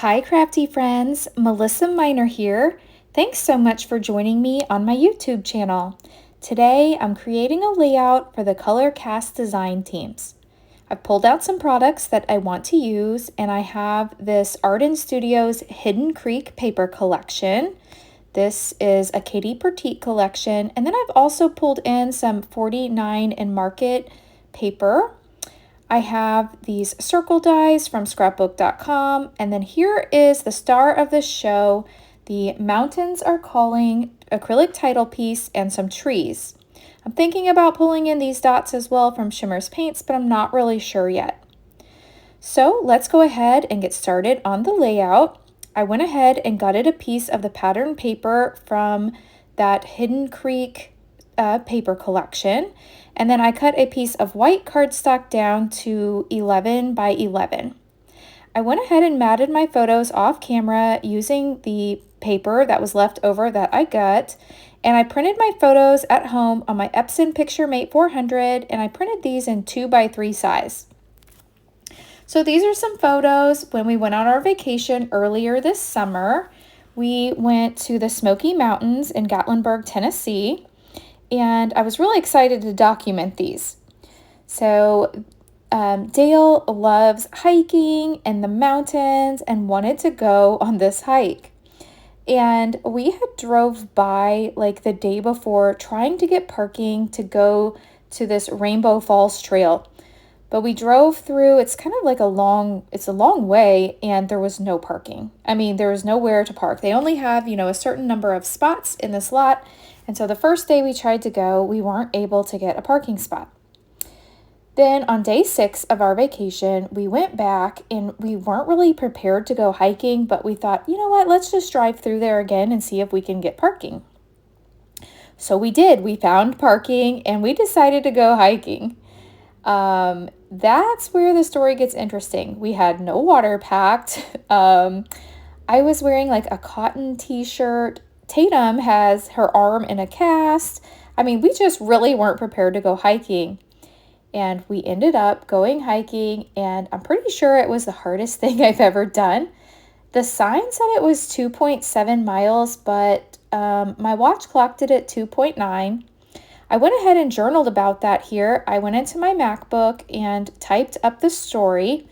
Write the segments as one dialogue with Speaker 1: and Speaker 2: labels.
Speaker 1: Hi, crafty friends. Melissa Minor here. Thanks so much for joining me on my YouTube channel. Today, I'm creating a layout for the ColorCast Design teams. I've pulled out some products that I want to use, and I have this Art in Studios Hidden Creek paper collection. This is a Katie Petite collection, and then I've also pulled in some 49 and Market paper. I have these circle dies from Scrapbook.com, and then here is the star of the show, the Mountains Are Calling acrylic title piece and some trees. I'm thinking about pulling in these dots as well from Shimmer's Paints, but I'm not really sure yet. So let's go ahead and get started on the layout. I went ahead and gutted a piece of the pattern paper from that Hidden Creek paper collection, and then I cut a piece of white cardstock down to 11 by 11. I went ahead and matted my photos off camera using the paper that was left over that I got, and I printed my photos at home on my Epson PictureMate 400, and I printed these in 2x3 size. So these are some photos when we went on our vacation earlier this summer. We went to the Smoky Mountains in Gatlinburg, Tennessee, and I was really excited to document these. So Dale loves hiking and the mountains and wanted to go on this hike. And we had drove by like the day before trying to get parking to go to this Rainbow Falls trail. But we drove through, it's kind of like a long way, and there was no parking. I mean, there was nowhere to park. They only have, a certain number of spots in this lot. And so the first day we tried to go, we weren't able to get a parking spot. Then on day 6 of our vacation, we went back and we weren't really prepared to go hiking, but we thought, you know what, let's just drive through there again and see if we can get parking. So we did. We found parking and we decided to go hiking. That's where the story gets interesting. We had no water packed. I was wearing like a cotton t-shirt. Tatum has her arm in a cast. I mean, we just really weren't prepared to go hiking. And we ended up going hiking, and I'm pretty sure it was the hardest thing I've ever done. The sign said it was 2.7 miles, but my watch clocked it at 2.9. I went ahead and journaled about that here. I went into my MacBook and typed up the story.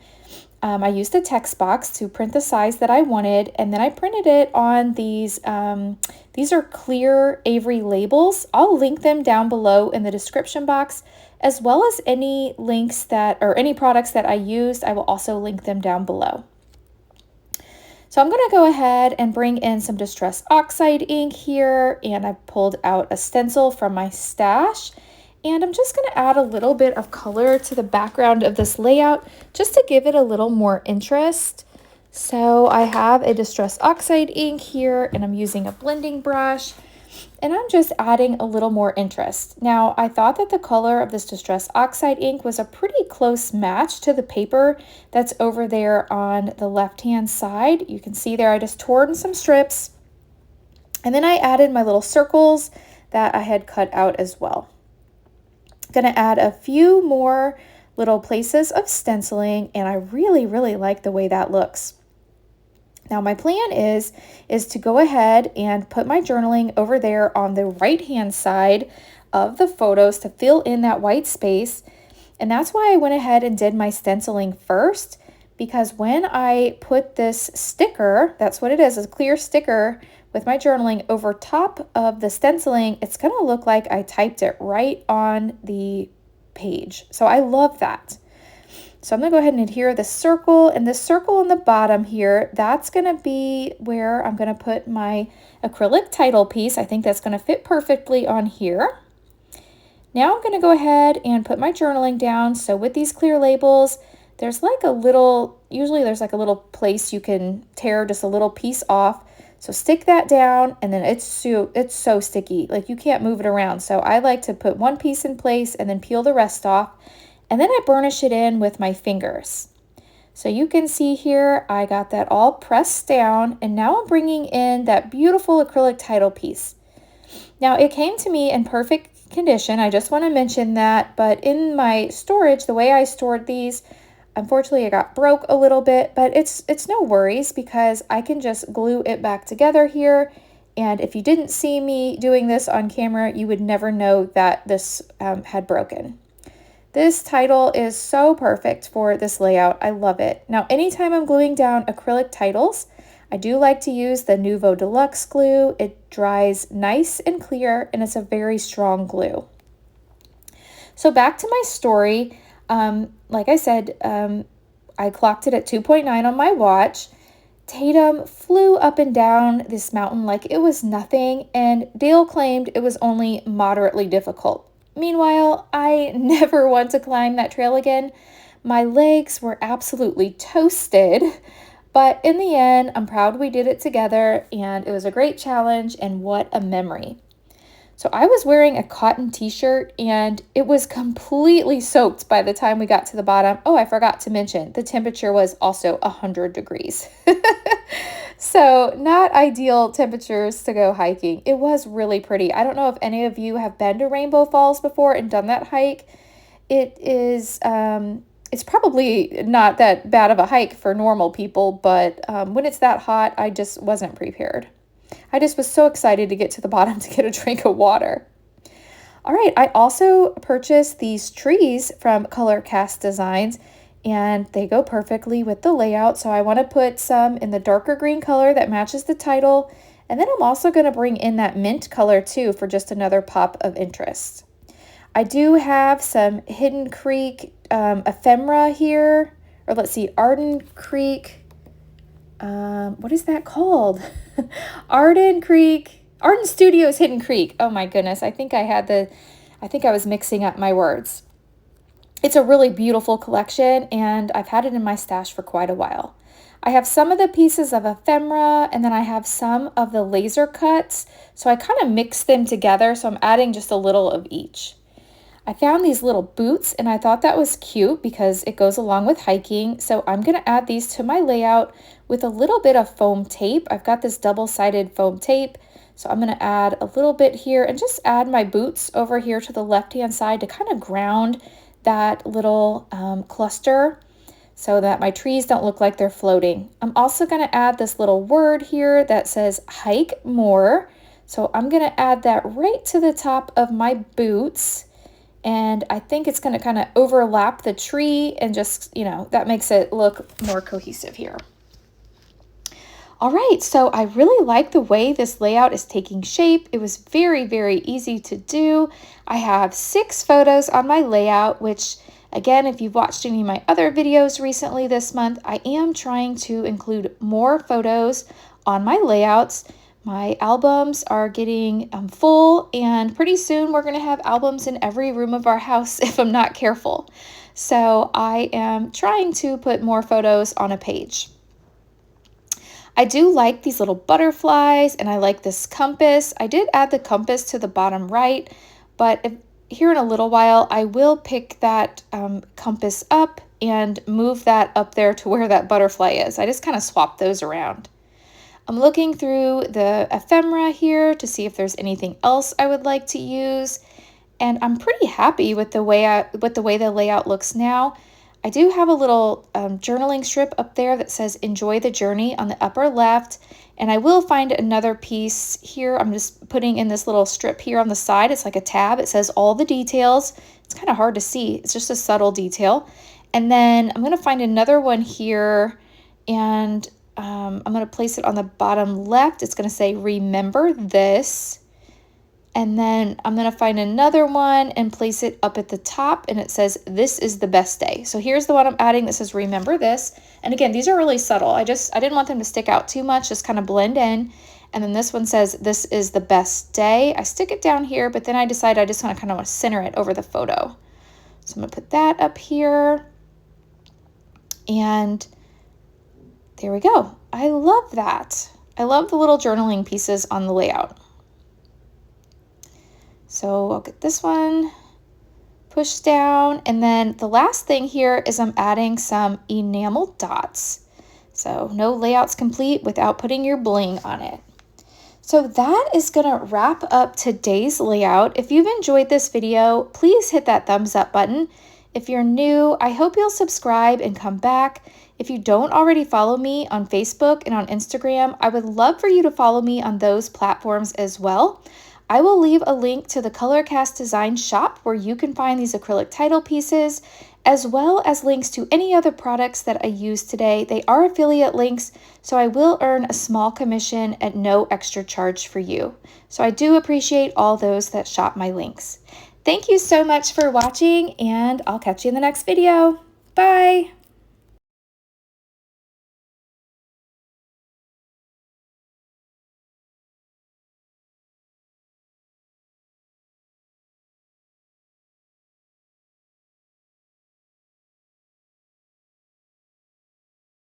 Speaker 1: I used a text box to print the size that I wanted, and then I printed it on these are clear Avery labels. I'll link them down below in the description box, as well as any links any products that I used. I will also link them down below. So I'm going to go ahead and bring in some Distress Oxide ink here, and I pulled out a stencil from my stash, and I'm just going to add a little bit of color to the background of this layout just to give it a little more interest. So I have a Distress Oxide ink here, and I'm using a blending brush, and I'm just adding a little more interest. Now, I thought that the color of this Distress Oxide ink was a pretty close match to the paper that's over there on the left-hand side. You can see there I just tore in some strips, and then I added my little circles that I had cut out as well. I'm going to add a few more little places of stenciling, and I really, really like the way that looks. Now my plan is to go ahead and put my journaling over there on the right-hand side of the photos to fill in that white space. And that's why I went ahead and did my stenciling first, because when I put this sticker, that's what it is, a clear sticker with my journaling over top of the stenciling, it's going to look like I typed it right on the page. So I love that. So I'm going to go ahead and adhere the circle, and this circle on the bottom here, that's going to be where I'm going to put my acrylic title piece. I think that's going to fit perfectly on here. Now I'm going to go ahead and put my journaling down. So with these clear labels, there's like a little, usually there's like a little place you can tear just a little piece off. So stick that down, and then it's so sticky, like you can't move it around. So I like to put one piece in place and then peel the rest off. And then I burnish it in with my fingers. So you can see here, I got that all pressed down, and now I'm bringing in that beautiful acrylic title piece. Now it came to me in perfect condition. I just want to mention that, but in my storage, the way I stored these, Unfortunately, it got broke a little bit, but it's no worries because I can just glue it back together here. And if you didn't see me doing this on camera, you would never know that this had broken. This title is so perfect for this layout. I love it. Now, anytime I'm gluing down acrylic titles, I do like to use the Nuvo Deluxe glue. It dries nice and clear, and it's a very strong glue. So back to my story. Like I said, I clocked it at 2.9 on my watch. Tatum flew up and down this mountain like it was nothing, and Dale claimed it was only moderately difficult. Meanwhile, I never want to climb that trail again. My legs were absolutely toasted, but in the end, I'm proud we did it together, and it was a great challenge, and what a memory. So I was wearing a cotton t-shirt and it was completely soaked by the time we got to the bottom. Oh, I forgot to mention, the temperature was also 100 degrees. So not ideal temperatures to go hiking. It was really pretty. I don't know if any of you have been to Rainbow Falls before and done that hike. It is, it's probably not that bad of a hike for normal people, but when it's that hot, I just wasn't prepared. I just was so excited to get to the bottom to get a drink of water. All right, I also purchased these trees from ColorCast Designs, and they go perfectly with the layout. So I want to put some in the darker green color that matches the title. And then I'm also going to bring in that mint color too for just another pop of interest. I do have some Hidden Creek ephemera here, or let's see, Arden Creek. What is that called? Arden Studios Hidden Creek. Oh my goodness. I think I was mixing up my words. It's a really beautiful collection, and I've had it in my stash for quite a while. I have some of the pieces of ephemera, and then I have some of the laser cuts. So I kind of mix them together. So I'm adding just a little of each. I found these little boots, and I thought that was cute because it goes along with hiking. So I'm going to add these to my layout with a little bit of foam tape. I've got this double-sided foam tape. So I'm going to add a little bit here and just add my boots over here to the left-hand side to kind of ground that little cluster so that my trees don't look like they're floating. I'm also going to add this little word here that says hike more. So I'm going to add that right to the top of my boots. And I think it's going to kind of overlap the tree and just, that makes it look more cohesive here. All right, so I really like the way this layout is taking shape. It was very, very easy to do. I have 6 photos on my layout, which again, if you've watched any of my other videos recently this month, I am trying to include more photos on my layouts. My albums are getting full, and pretty soon we're going to have albums in every room of our house if I'm not careful. So I am trying to put more photos on a page. I do like these little butterflies, and I like this compass. I did add the compass to the bottom right, but here in a little while, I will pick that compass up and move that up there to where that butterfly is. I just kind of swap those around. I'm looking through the ephemera here to see if there's anything else I would like to use, and I'm pretty happy with the way the layout looks now. I do have a little journaling strip up there that says enjoy the journey on the upper left, and I will find another piece here. I'm just putting in this little strip here on the side. It's like a tab. It says all the details. It's kind of hard to see. It's just a subtle detail. And then I'm going to find another one here, and I'm going to place it on the bottom left. It's going to say remember this. And then I'm going to find another one and place it up at the top, and it says, this is the best day. So here's the one I'm adding that says, remember this. And again, these are really subtle. I didn't want them to stick out too much, just kind of blend in. And then this one says, this is the best day. I stick it down here, but then I decide I just want to kind of center it over the photo. So I'm going to put that up here. And there we go. I love that. I love the little journaling pieces on the layout. So I'll get this one pushed down, and then the last thing here is I'm adding some enamel dots. So no layout's complete without putting your bling on it. So that is gonna wrap up today's layout. If you've enjoyed this video, please hit that thumbs up button. If you're new, I hope you'll subscribe and come back. If you don't already follow me on Facebook and on Instagram, I would love for you to follow me on those platforms as well. I will leave a link to the ColorCast Designs shop where you can find these acrylic title pieces, as well as links to any other products that I used today. They are affiliate links, so I will earn a small commission at no extra charge for you. So I do appreciate all those that shop my links. Thank you so much for watching, and I'll catch you in the next video. Bye!